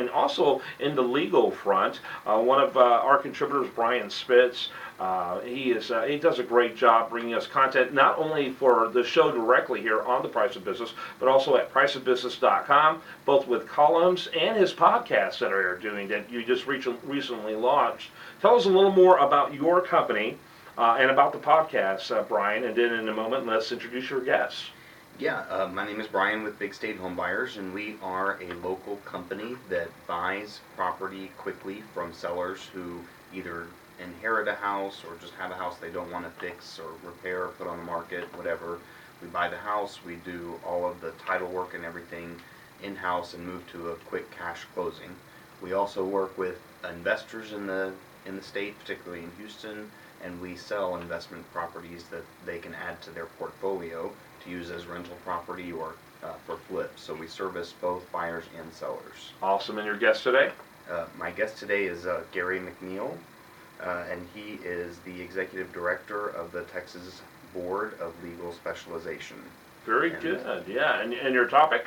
and also in the legal front. One of our contributors, Brian Spitz, he does a great job bringing us content not only for the show directly here on The Price of Business, but also at priceofbusiness.com, both with columns and his podcasts that are doing that you just recently launched. Tell us a little more about your company and about the podcast, Brian, and then in a moment, let's introduce your guests. Yeah, my name is Brian with Big State Home Buyers, and we are a local company that buys property quickly from sellers who either inherit a house or just have a house they don't want to fix or repair or put on the market, whatever. We buy the house, we do all of the title work and everything in-house and move to a quick cash closing. We also work with investors in the state, particularly in Houston, and we sell investment properties that they can add to their portfolio to use as rental property or for flips. So we service both buyers and sellers. Awesome. And your guest today? My guest today is Gary McNeil, and he is the executive director of the Texas Board of Legal Specialization. Very good. Yeah. And your topic?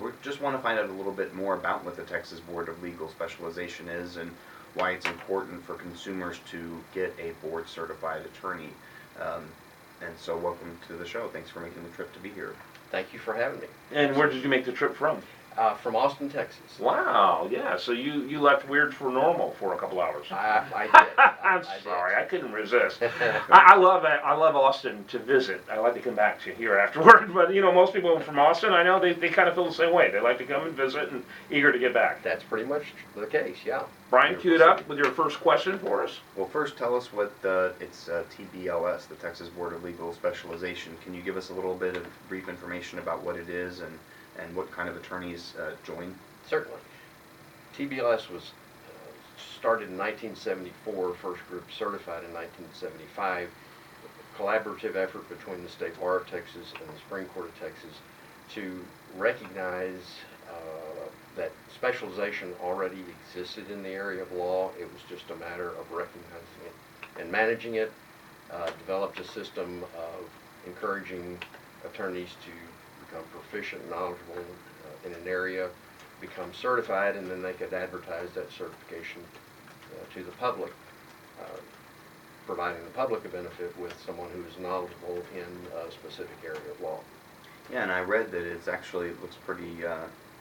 We just want to find out a little bit more about what the Texas Board of Legal Specialization is and why it's important for consumers to get a board certified attorney. And so welcome to the show. Thanks for making the trip to be here. Thank you for having me. And where did you make the trip from? From Austin, Texas. Wow, yeah. So you left Weird for Normal for a couple hours. I did. I'm sorry, I couldn't resist. I love it. I love Austin to visit. I like to come back to here afterward. But most people from Austin, I know they kind of feel the same way. They like to come and visit and eager to get back. That's pretty much the case, yeah. Brian, queued up with your first question for us. Well, first tell us what it's TBLS, the Texas Board of Legal Specialization. Can you give us a little bit of brief information about what it is and what kind of attorneys join? Certainly. TBLS was started in 1974, first group certified in 1975. Collaborative effort between the State Bar of Texas and the Supreme Court of Texas to recognize that specialization already existed in the area of law. It was just a matter of recognizing it and managing it. Developed a system of encouraging attorneys to become proficient, knowledgeable in an area, become certified, and then they could advertise that certification to the public, providing the public a benefit with someone who is knowledgeable in a specific area of law. Yeah, and I read that it looks pretty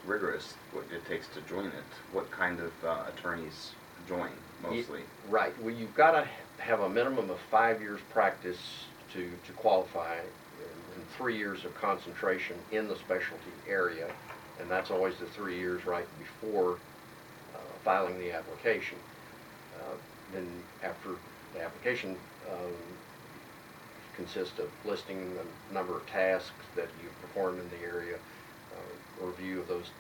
rigorous what it takes to join it. What kind of attorneys join mostly? Right. Well, you've got to have a minimum of 5 years practice to qualify, and 3 years of concentration in the specialty area, and that's always the 3 years right before filing the application. Then after the application consists of listing the number of tasks that you've performed in the area, review of those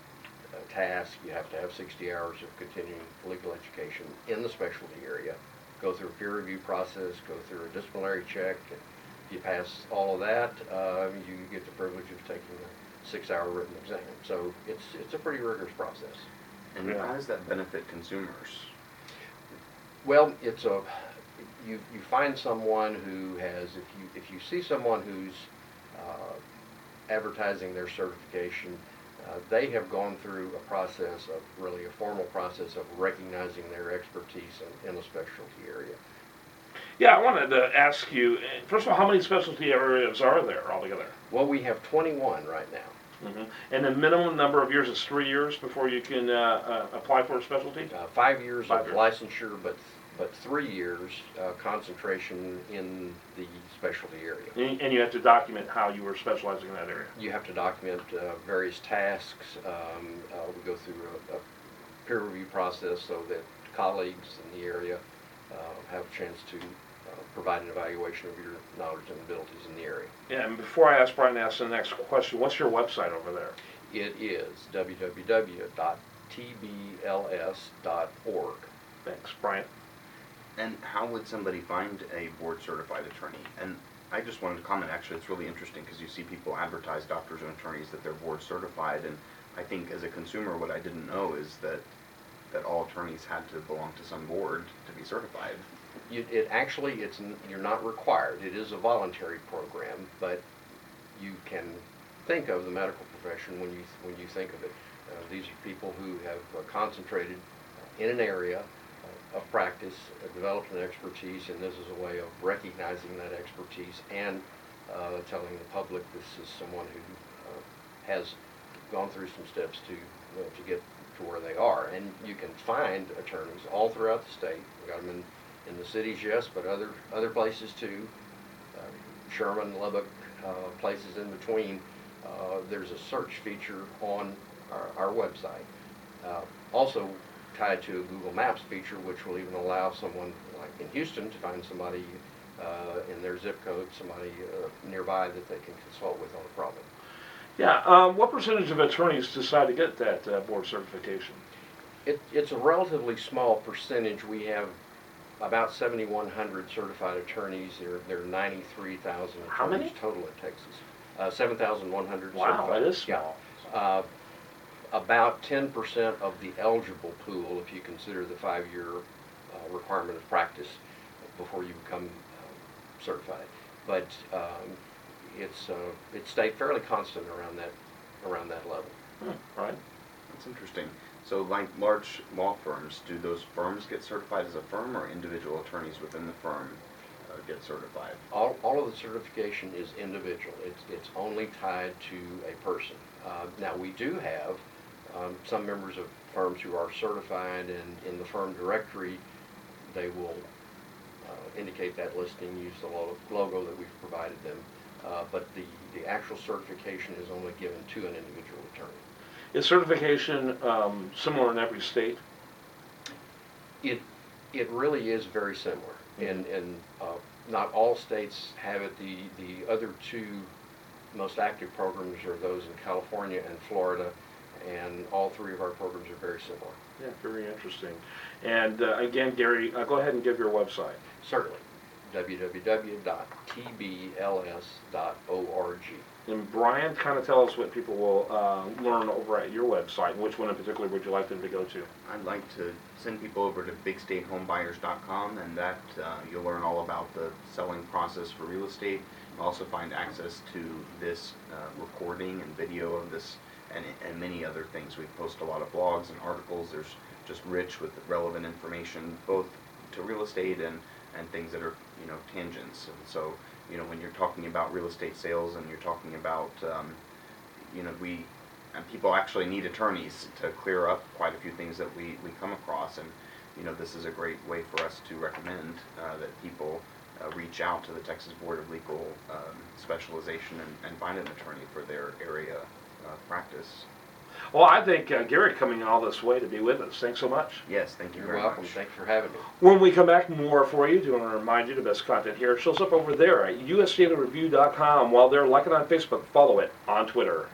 tasks. You have to have 60 hours of continuing legal education in the specialty area, go through a peer review process, go through a disciplinary check, and if you pass all of that, you get the privilege of taking a 6-hour written exam. So it's a pretty rigorous process. And how does that benefit consumers? Well, you find someone who has, if you see someone who's advertising their certification, they have gone through a process of really a formal process of recognizing their expertise in a specialty area. Yeah, I wanted to ask you, first of all, how many specialty areas are there altogether? Well, we have 21 right now. Mm-hmm. And the minimum number of years is 3 years before you can apply for a specialty? 5 years of licensure, but 3 years concentration in the specialty area. And you have to document how you were specializing in that area. You have to document various tasks. We go through a peer review process so that colleagues in the area have a chance to provide an evaluation of your knowledge and abilities in the area. Yeah, and before I ask Brian to ask the next question, what's your website over there? It is www.tbls.org. Thanks, Brian. And how would somebody find a board-certified attorney? And I just wanted to comment, actually, it's really interesting because you see people advertise, doctors and attorneys, that they're board-certified, and I think as a consumer what I didn't know is that all attorneys had to belong to some board to be certified. You're not required. It is a voluntary program, but you can think of the medical profession when you think of it These are people who have concentrated in an area of practice, developed an expertise, and this is a way of recognizing that expertise and telling the public this is someone who has gone through some steps to get to where they are. And you can find attorneys all throughout the state. We've got them in the cities, yes, but other places too. Sherman, Lubbock, places in between. There's a search feature on our website. Also tied to a Google Maps feature, which will even allow someone like in Houston to find somebody in their zip code, somebody nearby that they can consult with on a problem. Yeah, what percentage of attorneys decide to get that board certification? It's a relatively small percentage. We have about 7,100 certified attorneys. There are 93,000 attorneys How many? total in Texas. 7,100 Wow, certified. that is small. Yeah. About 10% of the eligible pool, if you consider the 5-year requirement of practice before you become certified. But it's stayed fairly constant around that level. Right. That's interesting. So like large law firms, do those firms get certified as a firm, or individual attorneys within the firm get certified? All of the certification is individual. It's only tied to a person. Now we do have some members of firms who are certified, and in the firm directory they will indicate that listing, use the logo that we've provided them. But the actual certification is only given to an individual attorney. Is certification similar in every state? It really is very similar, and not all states have it. The other two most active programs are those in California and Florida, and all three of our programs are very similar. Yeah, very interesting. And again, Gary, go ahead and give your website. Certainly, www.tbls.org. And Brian, kind of tell us what people will learn over at your website, and which one in particular would you like them to go to? I'd like to send people over to bigstatehomebuyers.com, and that you'll learn all about the selling process for real estate. You'll also find access to this recording and video of this and many other things. We post a lot of blogs and articles. There's just rich with relevant information, both to real estate and things that are, tangents. And so, when you're talking about real estate sales and you're talking about, people actually need attorneys to clear up quite a few things that we come across. And, this is a great way for us to recommend that people reach out to the Texas Board of Legal Specialization and find an attorney for their area practice. Well, I think Gary coming all this way to be with us. Thanks so much. Yes, thank you You're very welcome. much. Thanks for having me. When we come back, more for you. Do want to remind you the best content here shows up over there at usdailyreview.com. While they're like it on Facebook, follow it on Twitter.